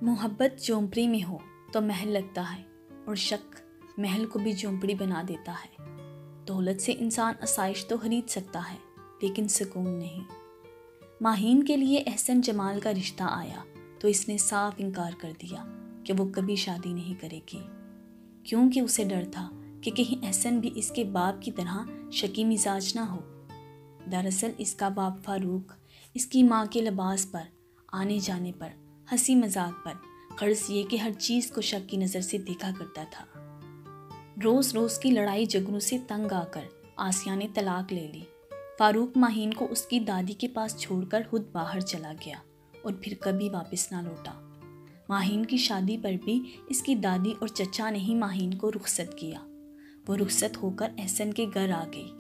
محبت جھونپڑی میں ہو تو محل لگتا ہے اور شک محل کو بھی جھونپڑی بنا دیتا ہے۔ دولت سے انسان آسائش تو خرید سکتا ہے لیکن سکون نہیں۔ ماہین کے لیے احسن جمال کا رشتہ آیا تو اس نے صاف انکار کر دیا کہ وہ کبھی شادی نہیں کرے گی، کیونکہ اسے ڈر تھا کہ کہیں احسن بھی اس کے باپ کی طرح شکی مزاج نہ ہو۔ دراصل اس کا باپ فاروق اس کی ماں کے لباس پر، آنے جانے پر، ہنسی مذاق پر، غرض یہ کہ ہر چیز کو شک کی نظر سے دیکھا کرتا تھا۔ روز روز کی لڑائی جھگڑوں سے تنگ آ کر آسیہ نے طلاق لے لی۔ فاروق ماہین کو اس کی دادی کے پاس چھوڑ کر خود باہر چلا گیا اور پھر کبھی واپس نہ لوٹا۔ ماہین کی شادی پر بھی اس کی دادی اور چچا نے ہی ماہین کو رخصت کیا۔ وہ رخصت ہو کر احسن کے گھر آ گئی۔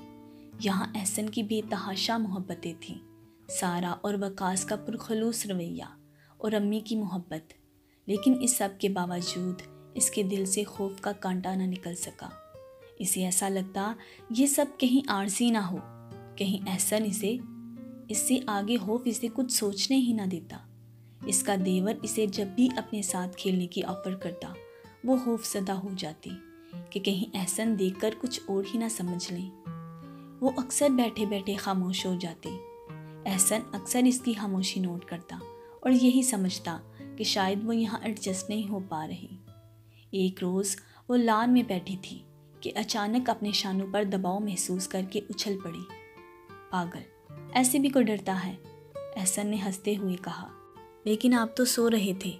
یہاں احسن کی بے تحاشا محبتیں تھیں، سارا اور وقاص کا پرخلوص رویہ اور امی کی محبت، لیکن اس سب کے باوجود اس کے دل سے خوف کا کانٹا نہ نکل سکا۔ اسے ایسا لگتا یہ سب کہیں عارضی نہ ہو، کہیں احسن اس سے آگے خوف اسے کچھ سوچنے ہی نہ دیتا۔ اس کا دیور اسے جب بھی اپنے ساتھ کھیلنے کی آفر کرتا وہ خوف زدہ ہو جاتی کہ کہیں احسن دیکھ کر کچھ اور ہی نہ سمجھ لیں۔ وہ اکثر بیٹھے بیٹھے خاموش ہو جاتی۔ احسن اکثر اس کی خاموشی نوٹ کرتا اور یہی سمجھتا کہ شاید وہ یہاں ایڈجسٹ نہیں ہو پا رہی۔ ایک روز وہ لان میں بیٹھی تھی کہ اچانک اپنے شانوں پر دباؤ محسوس کر کے اچھل پڑی۔ پاگل، ایسے بھی کوئی ڈرتا ہے؟ احسن نے ہنستے ہوئے کہا۔ لیکن آپ تو سو رہے تھے،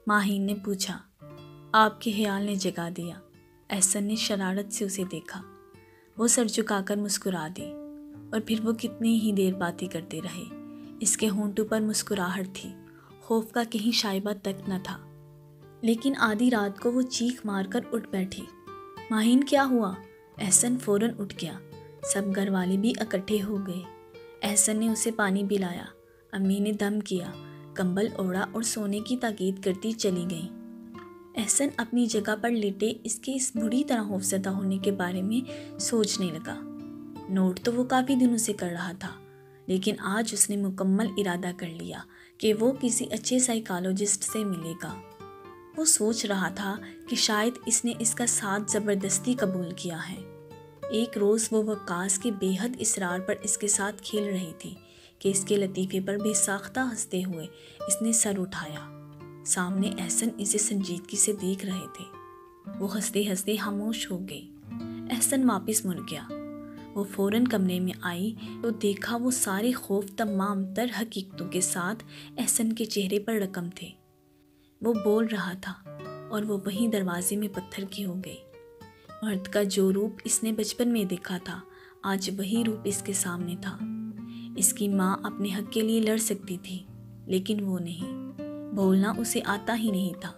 ماہین نے پوچھا۔ آپ کے خیال نے جگا دیا۔ احسن نے شرارت سے اسے دیکھا۔ وہ سر جھکا کر مسکرا دی اور پھر وہ کتنی ہی دیر باتیں کرتے رہے۔ اس کے ہونٹوں پر مسکراہٹ تھی، خوف کا کہیں شائبہ تک نہ تھا۔ لیکن آدھی رات کو وہ چیخ مار کر اٹھ بیٹھی۔ ماہین کیا ہوا؟ احسن فوراً اٹھ گیا۔ سب گھر والے بھی اکٹھے ہو گئے۔ احسن نے اسے پانی پلایا، امی نے دم کیا، کمبل اوڑھا اور سونے کی تاکید کرتی چلی گئیں۔ احسن اپنی جگہ پر لیٹے اس کے اس بری طرح خوفزدہ ہونے کے بارے میں سوچنے لگا۔ نوٹ تو وہ کافی دنوں سے کر رہا تھا، لیکن آج اس نے مکمل ارادہ کر لیا کہ وہ کسی اچھے سائیکالوجسٹ سے ملے گا۔ وہ سوچ رہا تھا کہ شاید اس نے اس کا ساتھ زبردستی قبول کیا ہے۔ ایک روز وہ وقاص کے بے حد اصرار پر اس کے ساتھ کھیل رہی تھی کہ اس کے لطیفے پر بے ساختہ ہنستے ہوئے اس نے سر اٹھایا۔ سامنے احسن اسے سنجیدگی سے دیکھ رہے تھے۔ وہ ہنستے ہنستے خاموش ہو گئی۔ احسن واپس مڑ گیا۔ وہ فوراً کمرے میں آئی تو دیکھا وہ سارے خوف تمام تر حقیقتوں کے ساتھ احسن کے چہرے پر رقم تھے۔ وہ بول رہا تھا اور وہ وہیں دروازے میں پتھر کی ہو گئی۔ مرد کا جو روپ اس نے بچپن میں دیکھا تھا آج وہی روپ اس کے سامنے تھا۔ اس کی ماں اپنے حق کے لیے لڑ سکتی تھی لیکن وہ نہیں۔ بولنا اسے آتا ہی نہیں تھا۔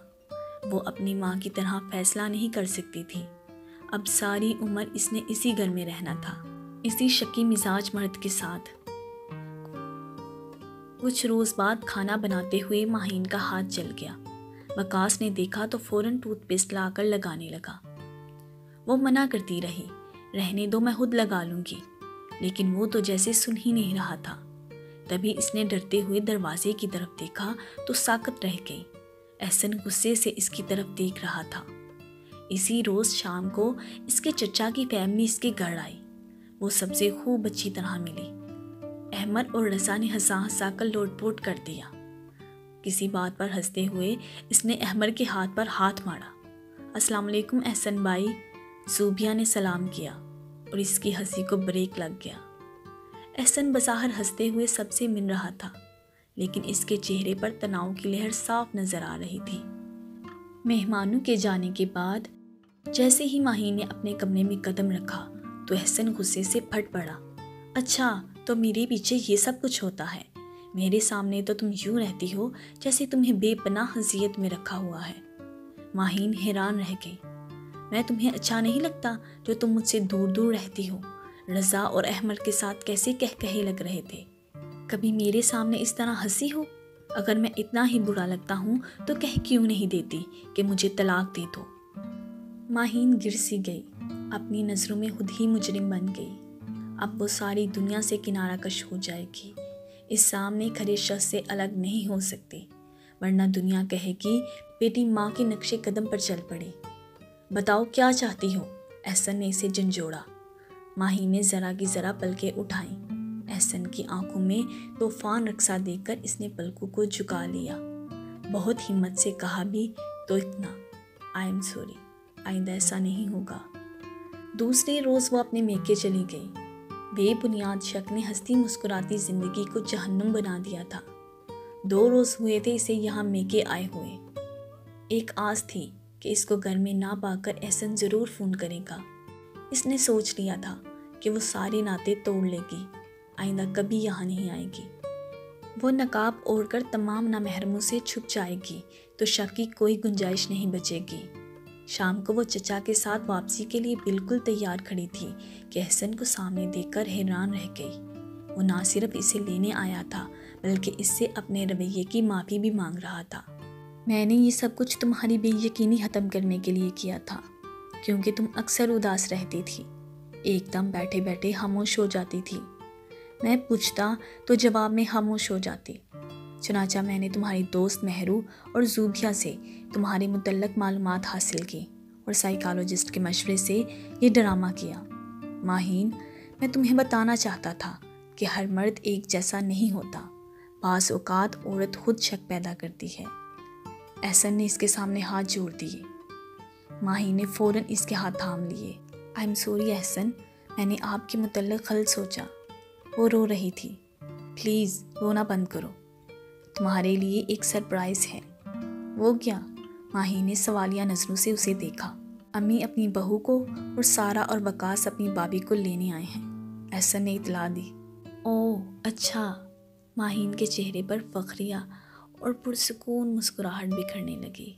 وہ اپنی ماں کی طرح فیصلہ نہیں کر سکتی تھی۔ اب ساری عمر اس نے اسی گھر میں رہنا تھا، اسی شکی مزاج مرد کے ساتھ۔ کچھ روز بعد کھانا بناتے ہوئے ماہین کا ہاتھ جل گیا۔ وقاص نے دیکھا تو فوراً ٹوتھ پیسٹ لا کر لگانے لگا۔ وہ منع کرتی رہی، رہنے دو میں خود لگا لوں گی، لیکن وہ تو جیسے سن ہی نہیں رہا تھا۔ تبھی اس نے ڈرتے ہوئے دروازے کی طرف دیکھا تو ساکت رہ گئی۔ احسن غصے سے اس کی طرف دیکھ رہا تھا۔ اسی روز شام کو اس کے چچا کی فیملی اس کے گھر آئی۔ وہ سب سے خوب اچھی طرح ملی۔ احمد اور رضا نے ہنسا ہنسا کر لوٹ پوٹ کر دیا۔ کسی بات پر ہنستے ہوئے اس نے احمد کے ہاتھ پر ہاتھ مارا۔ السلام علیکم احسن بھائی، زوبیہ نے سلام کیا اور اس کی ہنسی کو بریک لگ گیا۔ احسن بظاہر ہنستے ہوئے سب سے مل رہا تھا، لیکن اس کے چہرے پر تناؤ کی لہر صاف نظر آ رہی تھی۔ مہمانوں کے جانے کے بعد جیسے ہی ماہین نے اپنے کمرے میں قدم رکھا تو احسن غصے سے پھٹ پڑا۔ اچھا تو میرے پیچھے یہ سب کچھ ہوتا ہے؟ میرے سامنے تو تم یوں رہتی ہو جیسے تمہیں بے پناہ اذیت میں رکھا ہوا ہے۔ ماہین حیران رہ گئی۔ میں تمہیں اچھا نہیں لگتا جو تم مجھ سے دور دور رہتی ہو؟ رضا اور احمد کے ساتھ کیسے کہے لگ رہے تھے، کبھی میرے سامنے اس طرح ہنسی ہو؟ اگر میں اتنا ہی برا لگتا ہوں تو کہہ کیوں نہیں دیتی کہ مجھے طلاق دے دو؟ ماہین گر سی گئی، اپنی نظروں میں خود ہی مجرم بن گئی۔ اب وہ ساری دنیا سے کنارہ کش ہو جائے گی، اس سامنے کھڑے شخص سے الگ نہیں ہو سکتی۔ ورنہ دنیا کہے گی بیٹی ماں کے نقشے قدم پر چل پڑی۔ بتاؤ کیا چاہتی ہو؟ احسن نے اسے جھنجھوڑا۔ ماہی نے ذرا کی ذرا پلکیں اٹھائیں۔ احسن کی آنکھوں میں طوفان رقصہ دیکھ کر اس نے پلکوں کو جھکا لیا۔ بہت ہمت سے کہا بھی تو اتنا، آئی ایم سوری، آئندہ ایسا نہیں ہوگا۔ دوسرے روز وہ اپنے میکے چلی گئی۔ بے بنیاد شک نے ہنستی مسکراتی زندگی کو جہنم بنا دیا تھا۔ 2 روز ہوئے تھے اسے یہاں میکے آئے ہوئے۔ ایک آس تھی کہ اس کو گھر میں نہ پا کر احسن ضرور فون کرے گا۔ اس نے سوچ لیا تھا کہ وہ سارے ناطے توڑ لے گی، آئندہ کبھی یہاں نہیں آئے گی۔ وہ نقاب اوڑھ کر تمام نامحرموں سے چھپ جائے گی تو شک کی کوئی گنجائش نہیں بچے گی۔ شام کو وہ چچا کے ساتھ واپسی کے لیے بالکل تیار کھڑی تھی کہ احسن کو سامنے دیکھ کر حیران رہ گئی۔ وہ نہ صرف اسے لینے آیا تھا بلکہ اس سے اپنے رویے کی معافی بھی مانگ رہا تھا۔ میں نے یہ سب کچھ تمہاری بے یقینی ختم کرنے کے لیے کیا تھا، کیونکہ تم اکثر اداس رہتی تھی، ایک دم بیٹھے بیٹھے خاموش ہو جاتی تھی۔ میں پوچھتا تو جواب میں خاموش ہو جاتی۔ چنانچہ میں نے تمہاری دوست مہرو اور زوبیہ سے تمہارے متعلق معلومات حاصل کی اور سائیکالوجسٹ کے مشورے سے یہ ڈرامہ کیا۔ ماہین، میں تمہیں بتانا چاہتا تھا کہ ہر مرد ایک جیسا نہیں ہوتا، بعض اوقات عورت خود شک پیدا کرتی ہے۔ احسن نے اس کے سامنے ہاتھ جوڑ دیے۔ ماہی نے فوراً اس کے ہاتھ تھام لیے۔ آئی ایم سوری احسن، میں نے آپ کے متعلق غلط سوچا۔ وہ رو رہی تھی۔ پلیز رونا بند کرو، تمہارے لیے ایک سرپرائز ہے۔ وہ کیا؟ ماہی نے سوالیہ نظروں سے اسے دیکھا۔ امی اپنی بہو کو اور سارا اور وقاص اپنی بابی کو لینے آئے ہیں، احسن نے اطلاع دی۔ اوہ اچھا۔ ماہین کے چہرے پر فخریہ اور پرسکون مسکراہٹ بکھرنے لگی۔